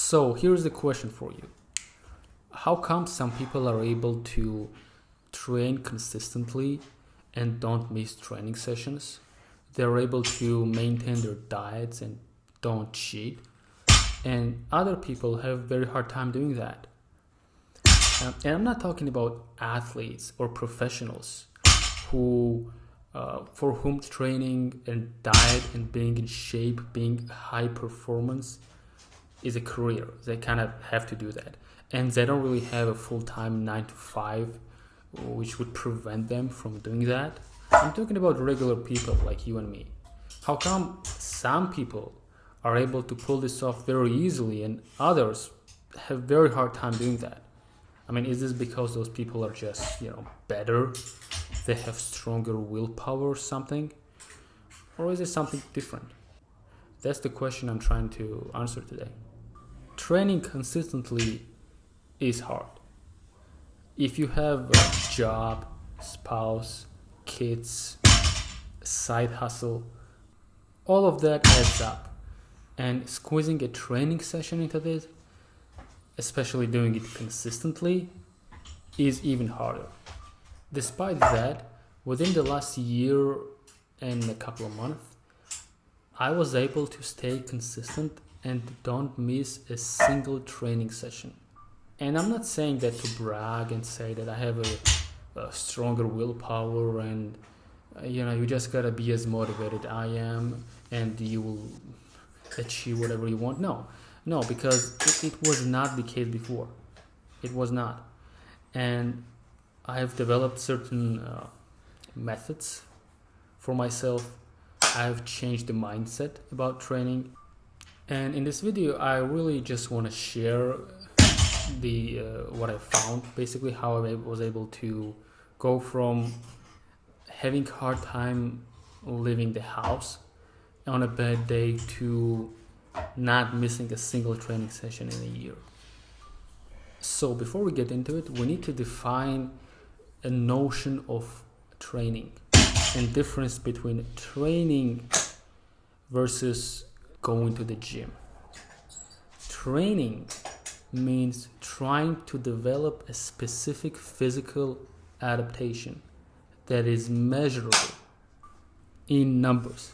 So here's the question for you. How come some people are able to train consistently and don't miss training sessions? They're able to maintain their diets and don't cheat. And other people have a very hard time doing that. And I'm not talking about athletes or professionals who, for whom training and diet and being in shape, being high performance is a career. They kind of have to do that. And they don't really have a full-time 9 to 5, which would prevent them from doing that. I'm talking about regular people like you and me. How come some people are able to pull this off very easily and others have very hard time doing that? I mean, is this because those people are just, better? They have stronger willpower or something? Or is it something different? That's the question I'm trying to answer today. Training consistently is hard. If you have a job, spouse, kids, side hustle, all of that adds up. And squeezing a training session into this, especially doing it consistently, is even harder. Despite that, within the last year and a couple of months, I was able to stay consistent and don't miss a single training session. And I'm not saying that to brag and say that I have a stronger willpower and you just gotta be as motivated I am and you will achieve whatever you want. No, because it was not the case before. It was not. And I have developed certain methods for myself. I have changed the mindset about training. And in this video, I really just want to share what I found, basically how I was able to go from having a hard time leaving the house on a bad day to not missing a single training session in a year. So before we get into it, we need to define a notion of training and difference between training versus going to the gym. Training means trying to develop a specific physical adaptation that is measurable in numbers,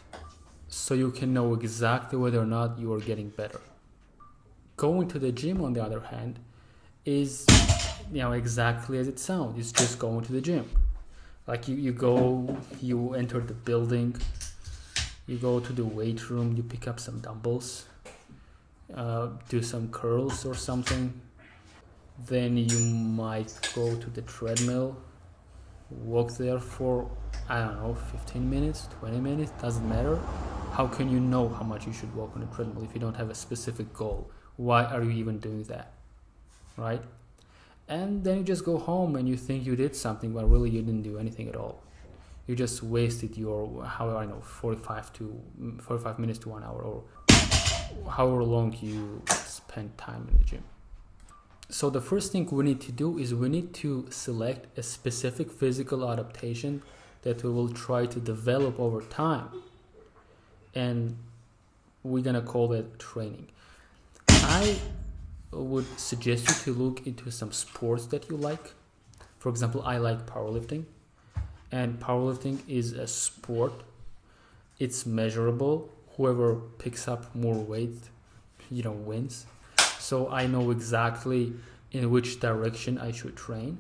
so you can know exactly whether or not you are getting better. Going to the gym, on the other hand, is exactly as it sounds. It's just going to the gym. Like you go, you enter the building, you go to the weight room, you pick up some dumbbells, do some curls or something. Then you might go to the treadmill, walk there for 15 minutes, 20 minutes, doesn't matter. How can you know how much you should walk on a treadmill if you don't have a specific goal? Why are you even doing that, right? And then you just go home and you think you did something, but really you didn't do anything at all. You just wasted your 45 minutes to 1 hour, or however long you spend time in the gym. So the first thing we need to do is we need to select a specific physical adaptation that we will try to develop over time. And we're gonna call it training. I would suggest you to look into some sports that you like. For example, I like powerlifting. And powerlifting is a sport. It's measurable. Whoever picks up more weight, wins. So I know exactly in which direction I should train.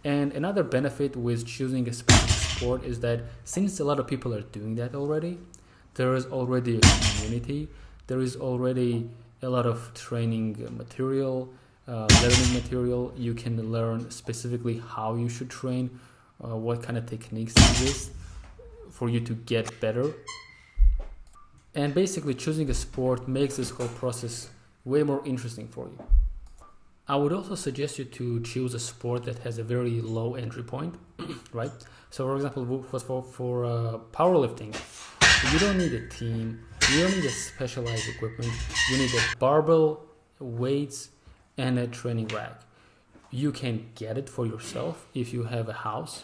And another benefit with choosing a specific sport is that since a lot of people are doing that already, there is already a community. There is already a lot of training material, learning material. You can learn specifically how you should train, what kind of techniques exist for you to get better. And basically choosing a sport makes this whole process way more interesting for you. I would also suggest you to choose a sport that has a very low entry point, right? So for example, for powerlifting, you don't need a team, you don't need a specialized equipment, you need a barbell, weights, and a training rack. You can get it for yourself if you have a house,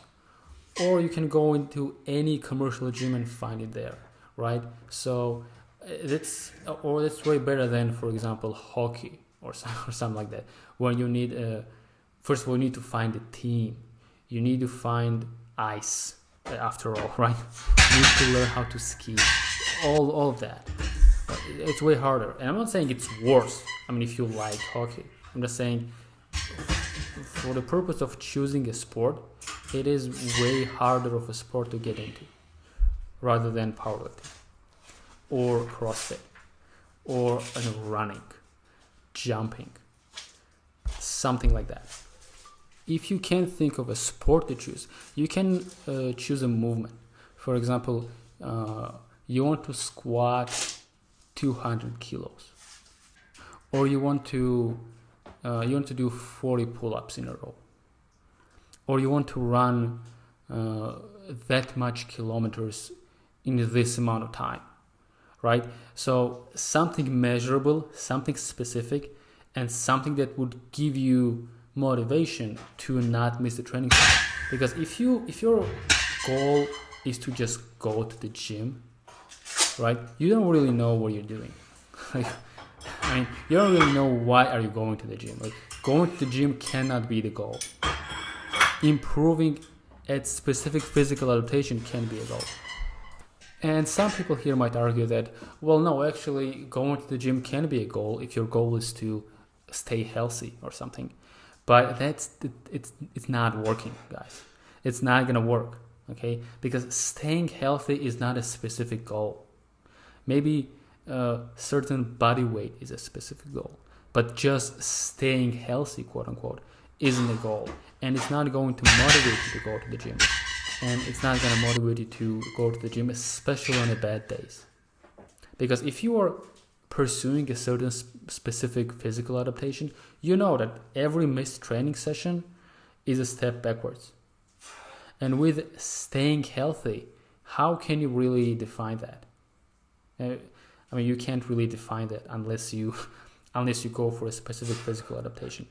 or you can go into any commercial gym and find it there, right? So that's way better than, for example, hockey, or something like that, where you need first of all, you need to find a team. You need to find ice, after all, right? You need to learn how to ski. All of that. It's way harder. And I'm not saying it's worse. I mean, if you like hockey. I'm just saying, for the purpose of choosing a sport, it is way harder of a sport to get into, rather than powerlifting, or CrossFit, or running, jumping, something like that. If you can't think of a sport to choose, you can choose a movement. For example, you want to squat 200 kilos, or you want to do 40 pull-ups in a row, or you want to run that much kilometers in this amount of time, right? So something measurable, something specific, and something that would give you motivation to not miss the training session. Because if your goal is to just go to the gym, right, you don't really know what you're doing. I mean, you don't really know why are you going to the gym. Like, going to the gym cannot be the goal. Improving at specific physical adaptation can be a goal. And some people here might argue that, well, no, actually going to the gym can be a goal if your goal is to stay healthy or something. But it's not working, guys. It's not gonna work, okay? Because staying healthy is not a specific goal. Maybe a certain body weight is a specific goal, but just staying healthy, quote unquote, isn't a goal. And it's not going to motivate you to go to the gym. And it's not gonna motivate you to go to the gym, especially on the bad days. Because if you are pursuing a certain specific physical adaptation, you know that every missed training session is a step backwards. And with staying healthy, how can you really define that? I mean, you can't really define that unless you go for a specific physical adaptation.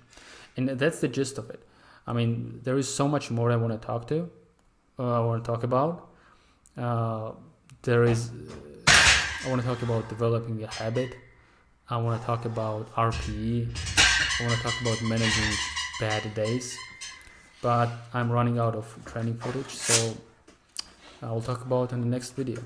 And that's the gist of it. I mean, there is so much more I want to talk about. I want to talk about developing a habit. I want to talk about RPE. I want to talk about managing bad days. But I'm running out of training footage, so I will talk about it in the next video.